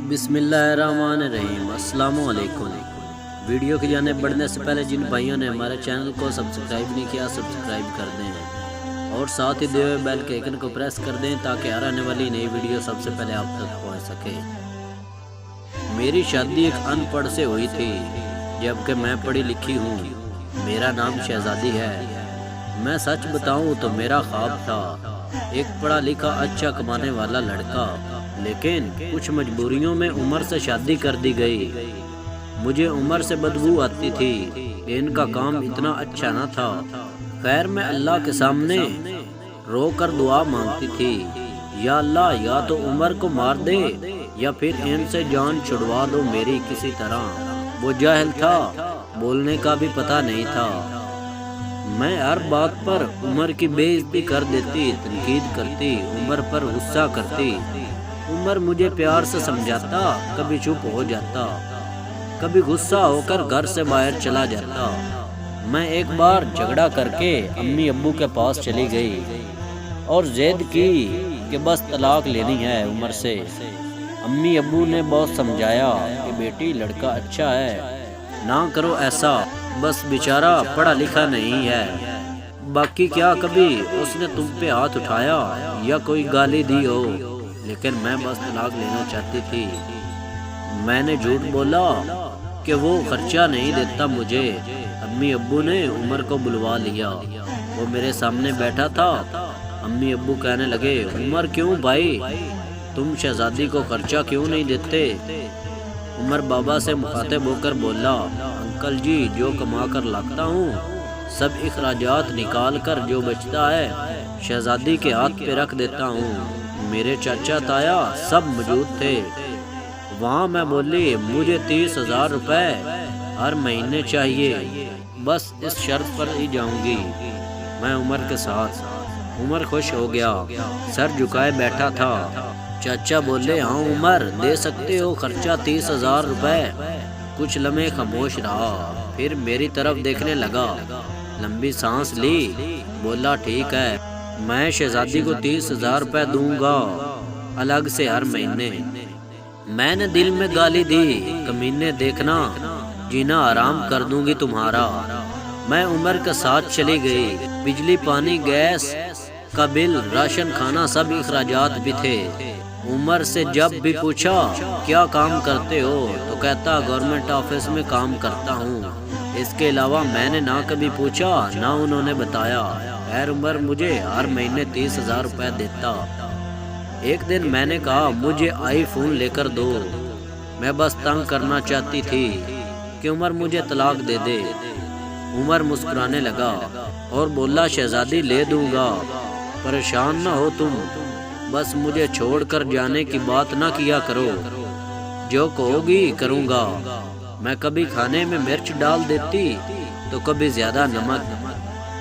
बिस्मिल्लाहिर्रहमानिर्रहीम। अस्सलाम वालेकुम। वीडियो की जाने बढ़ने से पहले जिन भाइयों ने हमारे चैनल को सब्सक्राइब नहीं किया सब्सक्राइब कर दें और साथ ही दिए हुए बेल के आइकन को प्रेस कर दें ताकि हर आने वाली नई वीडियो सबसे पहले आप तक पहुंच सके। मेरी शादी एक अनपढ़ से हुई थी जबकि मैं पढ़ी लिखी हूँ। मेरा नाम शहजादी है। मैं सच बताऊँ तो मेरा ख्वाब था एक पढ़ा लिखा अच्छा कमाने वाला लड़का, लेकिन कुछ मजबूरियों में उमर से शादी कर दी गई। मुझे उमर से बदबू आती थी। इनका काम इतना अच्छा न था। खैर मैं अल्लाह के सामने रो कर दुआ मांगती थी, या अल्लाह या तो उमर को मार दे या फिर इनसे जान छुड़वा दो मेरी किसी तरह। वो जाहिल था, बोलने का भी पता नहीं था। मैं हर बात पर उमर की बेइज्जती कर देती, तनकीद करती, उमर पर गुस्सा करती। उमर मुझे प्यार से समझाता, कभी चुप हो जाता, कभी गुस्सा होकर घर से बाहर चला जाता। मैं एक बार झगड़ा करके अम्मी अब्बू के पास चली गई और ज़िद की कि बस तलाक लेनी है उमर से। अम्मी अब्बू ने बहुत समझाया कि बेटी लड़का अच्छा है, ना करो ऐसा, बस बेचारा पढ़ा लिखा नहीं है। बाकी क्या कभी उसने तुम पे हाथ उठाया या कोई गाली दी हो, लेकिन मैं बस तलाक लेना चाहती थी। मैंने झूठ बोला कि वो खर्चा नहीं देता मुझे। अम्मी अब्बू ने उमर को बुलवा लिया। वो मेरे सामने बैठा था। अम्मी अब्बू कहने लगे, उमर क्यों भाई, तुम शहजादी को खर्चा क्यों नहीं देते? उमर बाबा से मुखातिब होकर बोला, अंकल जी जो कमा कर लाता हूँ सब इखराजात निकाल कर जो बचता है शहजादी के हाथ पे रख देता हूँ। मेरे चाचा ताया सब मौजूद थे वहाँ। मैं बोली, मुझे 30,000 रुपए हर महीने चाहिए, बस इस शर्त पर ही जाऊंगी मैं उमर के साथ। उमर खुश हो गया, सर झुकाए बैठा था। चाचा बोले, हाँ उमर दे सकते हो खर्चा 30,000 रुपए। कुछ लम्हे खामोश रहा, फिर मेरी तरफ देखने लगा, लंबी सांस ली, बोला ठीक है मैं शहजादी को 30,000 रुपए दूंगा अलग से हर महीने। मैंने दिल में गाली दी, कमीने देखना जीना आराम कर दूंगी तुम्हारा। मैं उमर के साथ चली गई। बिजली पानी गैस का बिल राशन खाना सब इखराजात भी थे। उमर से जब भी पूछा क्या काम करते हो तो कहता गवर्नमेंट ऑफिस में काम करता हूँ। इसके अलावा मैंने ना कभी पूछा ना उन्होंने बताया। खैर उमर मुझे हर महीने 30,000 रुपए देता। एक दिन मैंने कहा मुझे आईफोन लेकर दो, मैं बस तंग करना चाहती थी कि उमर मुझे तलाक दे दे। उमर मुस्कुराने लगा और बोला, शहजादी ले दूंगा, परेशान ना हो तुम, बस मुझे छोड़कर जाने की बात ना किया करो, जो कहोगी करूँगा। मैं कभी खाने में मिर्च डाल देती तो कभी ज्यादा नमक।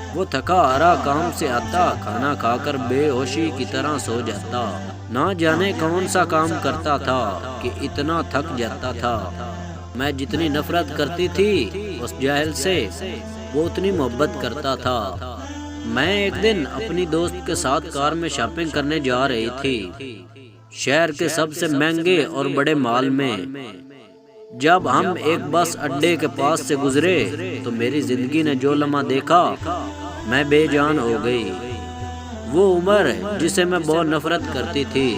वो थका हारा काम से आता, खाना खाकर बेहोशी की तरह सो जाता। ना जाने कौन सा काम करता था कि इतना थक जाता था। मैं जितनी नफरत करती थी उस जाहिल से, वो उतनी मोहब्बत करता था। मैं एक दिन अपनी दोस्त के साथ कार में शॉपिंग करने जा रही थी, शहर के सबसे महंगे और बड़े मॉल में। जब हम एक बस अड्डे के पास से गुजरे तो मेरी जिंदगी ने जो लम्हा देखा मैं बेजान हो गई। वो उमर जिसे मैं बहुत नफरत करती थी,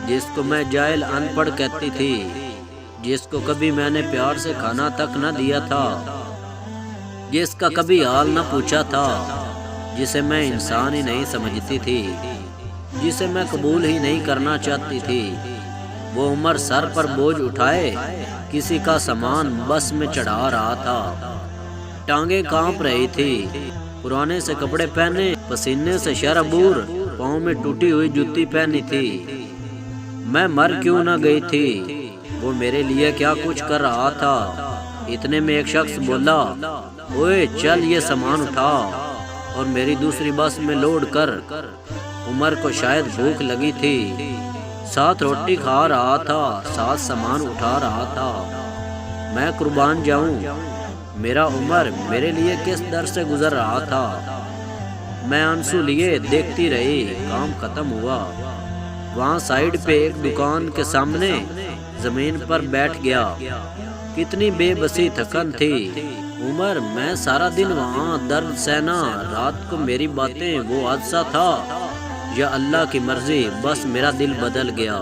जिसको मैं जाहिल अनपढ़ कहती थी, जिसको कभी मैंने प्यार से खाना तक न दिया था, जिसका कभी हाल न पूछा था, जिसे मैं इंसान ही नहीं समझती थी, जिसे मैं कबूल ही नहीं करना चाहती थी। वो उमर सर पर बोझ उठाए किसी का सामान बस में चढ़ा रहा था। टांगे कांप रही थी, पुराने से कपड़े पहने, पसीने से शरबूर, पाँव में टूटी हुई जूती पहनी थी। मैं मर क्यों न गई थी, वो मेरे लिए क्या कुछ कर रहा था। इतने में एक शख्स बोला, ओए चल ये सामान उठा और मेरी दूसरी बस में लोड कर। उमर को शायद भूख लगी थी, साथ रोटी खा रहा था, साथ सामान उठा रहा था। मैं कुर्बान जाऊं, मेरा उमर मेरे लिए किस दर से गुजर रहा था। मैं आंसू लिए देखती रही। काम खत्म हुआ। वहाँ साइड पे एक दुकान के सामने زمین پر بیٹھ گیا۔ کتنی بے بسی تھکن تھی۔ عمر میں سارا دن وہاں درد سہنا، رات کو میری باتیں وہ حادثہ تھا یا اللہ کی مرضی، بس میرا دل بدل گیا۔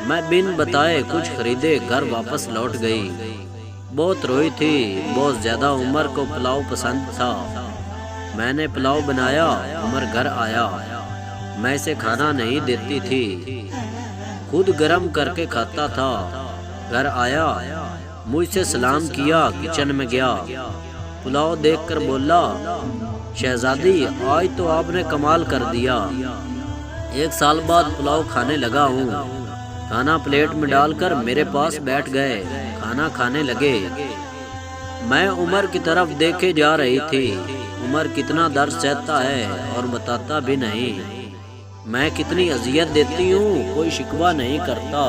میں بن بتائے کچھ خریدے گھر واپس لوٹ گئی۔ بہت روئی تھی، بہت زیادہ۔ عمر کو پلاؤ پسند تھا، میں نے پلاؤ بنایا۔ عمر گھر آیا، میں اسے کھانا نہیں دیتی تھی، خود گرم کر کے کھاتا تھا۔ گھر آیا، مجھ سے سلام کیا، کچن میں گیا، پلاؤ دیکھ کر بولا، شہزادی آج تو آپ نے کمال کر دیا۔ 1 سال بعد پلاؤ کھانے لگا ہوں۔ کھانا پلیٹ میں ڈال کر میرے پاس بیٹھ گئے، کھانا کھانے لگے۔ میں عمر کی طرف دیکھے جا رہی تھی۔ عمر کتنا درد سہتا ہے اور بتاتا بھی نہیں، میں کتنی اذیت دیتی ہوں، کوئی شکوہ نہیں کرتا۔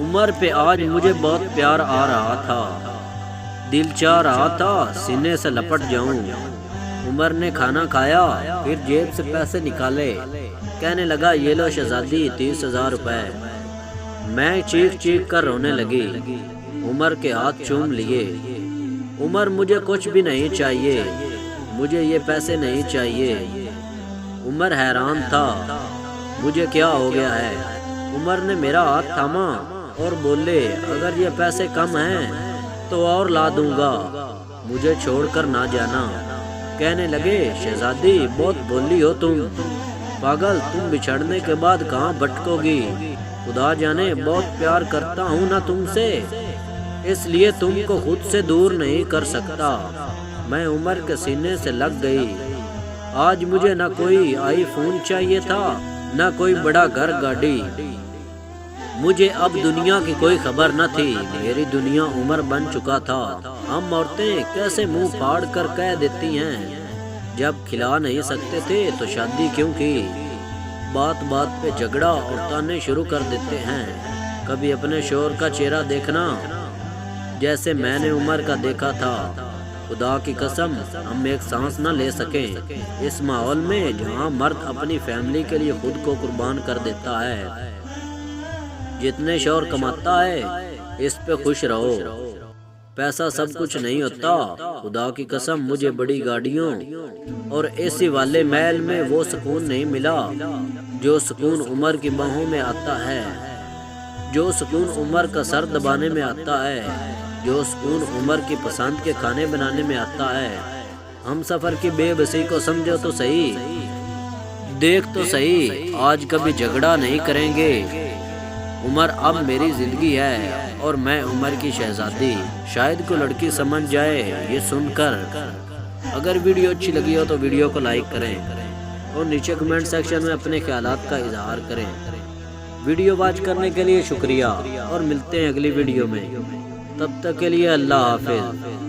عمر پہ آج مجھے بہت پیار آ رہا تھا، دل چاہ رہا تھا سینے سے لپٹ جاؤں۔ عمر نے کھانا کھایا، پھر جیب سے پیسے نکالے، کہنے لگا یہ لو شہزادی 30,000 روپے۔ میں چیخ چیخ کر رونے لگی، عمر کے ہاتھ چوم لیے۔ عمر مجھے کچھ بھی نہیں چاہیے، مجھے یہ پیسے نہیں چاہیے۔ عمر حیران تھا، مجھے کیا ہو گیا ہے؟ عمر نے میرا ہاتھ تھاما اور بولے، اگر یہ پیسے کم ہیں تو اور لا دوں گا، مجھے چھوڑ کر نہ جانا۔ کہنے لگے، شہزادی بہت بولی ہو تم، پاگل، تم بچھڑنے کے بعد کہاں بھٹکو گی؟ خدا جانے بہت پیار کرتا ہوں نا تم سے، اس لیے تم کو خود سے دور نہیں کر سکتا۔ میں عمر کے سینے سے لگ گئی۔ آج مجھے نہ کوئی آئی فون چاہیے تھا، نہ کوئی بڑا گھر گاڑی، مجھے اب دنیا کی کوئی خبر نہ تھی۔ میری دنیا عمر بن چکا تھا۔ ہم عورتیں کیسے منہ پھاڑ کر کہہ دیتی ہیں، جب کھلا نہیں سکتے تھے تو شادی کیوں کی؟ بات بات پہ جھگڑا اور تانے شروع کر دیتے ہیں۔ کبھی اپنے شوہر کا چہرہ دیکھنا جیسے میں نے عمر کا دیکھا تھا۔ خدا کی قسم ہم ایک سانس نہ لے سکیں اس ماحول میں جہاں مرد اپنی فیملی کے لیے خود کو قربان کر دیتا ہے۔ جتنے شوہر کماتا ہے اس پہ خوش رہو، پیسہ سب کچھ نہیں ہوتا۔ خدا کی قسم مجھے بڑی گاڑیوں اور اے سی والے محل میں وہ سکون نہیں ملا جو سکون عمر کی باہوں میں آتا ہے، جو سکون عمر کا سر دبانے میں آتا ہے، جو سکون عمر کی پسند کے کھانے بنانے میں آتا ہے۔ ہم سفر کی بے بسی کو سمجھو تو صحیح، دیکھ تو صحیح، آج کبھی جھگڑا نہیں کریں گے۔ عمر اب میری زندگی ہے اور میں عمر کی شہزادی۔ شاید کوئی لڑکی سمجھ جائے یہ سن کر۔ اگر ویڈیو اچھی لگی ہو تو ویڈیو کو لائک کریں اور نیچے کمنٹ سیکشن میں اپنے خیالات کا اظہار کریں۔ ویڈیو واچ کرنے کے لیے شکریہ اور ملتے ہیں اگلی ویڈیو میں، تب تک کے لیے اللہ حافظ۔